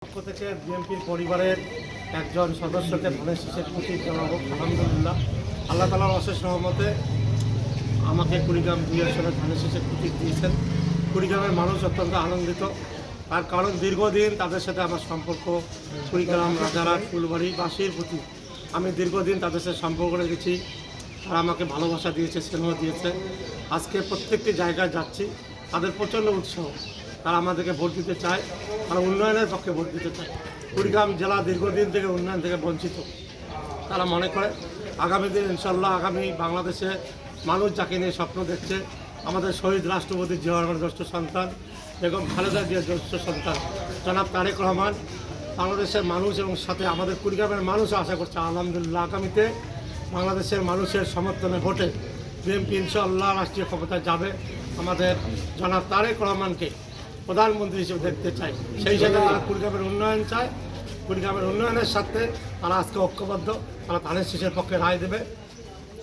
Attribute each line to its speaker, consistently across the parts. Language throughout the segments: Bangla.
Speaker 1: পক্ষ থেকে বিএনপির পরিবারের একজন সদস্যকে ধানের শীষের প্রতীক জানাবো। আলহামদুলিল্লাহ, আল্লাহ তাআলার অশেষ রহমতে আমাকে কুড়িগ্রাম 2 আসনে ধানের শীষের প্রতীক দিয়েছেন। কুড়িগ্রামের মানুষ অত্যন্ত আনন্দিত। তার কারণ দীর্ঘদিন তাদের সাথে আমার সম্পর্ক, কুড়িগ্রাম, রাজারহাট, ফুলবাড়ি, বাসীর প্রতি আমি দীর্ঘদিন তাদের সাথে সম্পর্ক রেখেছি। তারা আমাকে ভালোবাসা দিয়েছে, স্নেহ দিয়েছে। আজকে প্রত্যেকটি জায়গায় যাচ্ছি, তাদের প্রচণ্ড উৎসাহ। তারা আমাদেরকে ভোট দিতে চায়, তারা উন্নয়নের পক্ষে ভোট দিতে চায়। কুড়িগ্রাম জেলা দীর্ঘদিন থেকে উন্নয়ন থেকে বঞ্চিত। তারা মনে করে আগামী দিন ইনশাল্লাহ আগামী বাংলাদেশে মানুষ যাকে নিয়ে স্বপ্ন দেখছে, আমাদের শহীদ রাষ্ট্রপতি জিয়া রহমানের জ্যেষ্ঠ সন্তান, বেগম খালেদা জিয়ার জ্যেষ্ঠ সন্তান জনাব তারেক রহমান, বাংলাদেশের মানুষ এবং সাথে আমাদের কুড়িগ্রামের মানুষও আশা করছে আলহামদুলিল্লাহ আগামীতে বাংলাদেশের মানুষের সমর্থনে ভোটে বিএনপি ইনশাআল্লাহ রাষ্ট্রীয় ক্ষমতায় যাবে। আমাদের জনাব তারেক রহমানকে প্রধানমন্ত্রী হিসেবে দেখতে চাই। সেই সাথে তারা কুড়িগ্রামের উন্নয়ন চায়। কুড়িগ্রামের উন্নয়নের সাথে তারা আজকে ঐক্যবদ্ধ। তারা ধানের শীষের পক্ষে রায় দেবে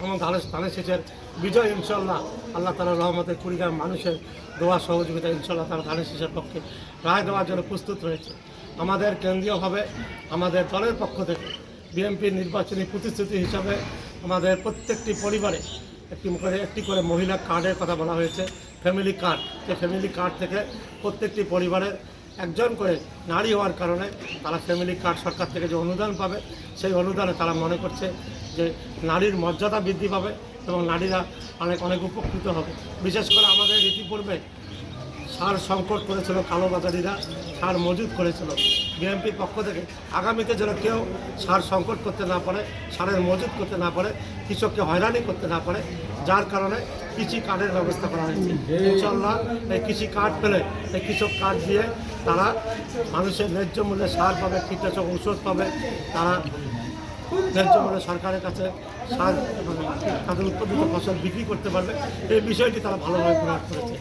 Speaker 1: এবং ধানের শীষের বিজয় ইনশাল্লাহ আল্লাহ তাআলার রহমতে কুড়িগ্রাম মানুষের দোয়া সহযোগিতা ইনশাল্লাহ তারা ধানের শীষের পক্ষে রায় দেওয়ার জন্য প্রস্তুত রয়েছে। আমাদের কেন্দ্রীয়ভাবে আমাদের দলের পক্ষ থেকে বিএনপির নির্বাচনী প্রতিশ্রুতি হিসাবে আমাদের প্রত্যেকটি পরিবারে একটি করে মহিলা কার্ডের কথা বলা হয়েছে, ফ্যামিলি কার্ড। যে ফ্যামিলি কার্ড থেকে প্রত্যেকটি পরিবারের একজন করে নারী হওয়ার কারণে তারা ফ্যামিলি কার্ড সরকার থেকে যে অনুদান পাবে, সেই অনুদানে তারা মনে করছে যে নারীর মর্যাদা বৃদ্ধি পাবে এবং নারীরা অনেক উপকৃত হবে। বিশেষ করে আমাদের ইতিপূর্বে সার সংকট করেছিল, কালোবাজারিরা সার মজুত করেছিল। বিএনপির পক্ষ থেকে আগামীতে যেন কেউ সার সংকট করতে না পারে, সারের মজুত করতে না পারে, কৃষককে হয়রানি করতে না পারে, যার কারণে কৃষি কার্ডের ব্যবস্থা করা হয়েছে। ইনশাল্লাহ এই কৃষি কার্ড পেলে এই কৃষক কার্ড দিয়ে তারা মানুষের ন্যায্য মূল্যে সার পাবে, কীটনাশক ঔষধ পাবে, তারা ন্যায্য মূল্যে সরকারের কাছে সার তাদের উৎপাদিত ফসল বিক্রি করতে পারবে। এই বিষয়টি তারা ভালোভাবে প্রয়োগ করেছে।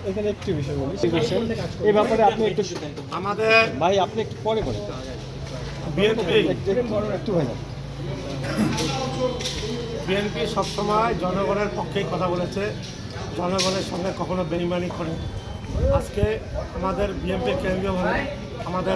Speaker 2: এখানে একটি বিষয় বলি, এই ব্যাপারে আপনি একটু
Speaker 1: আমাদের
Speaker 2: ভাই আপনি একটু পরে বলেন।
Speaker 1: বিএনপি সবসময় জনগণের পক্ষেই কথা বলেছে, জনগণের সঙ্গে কখনো বেইমানি করে। আজকে আমাদের বিএনপির কেন্দ্রীয়ভাবে আমাদের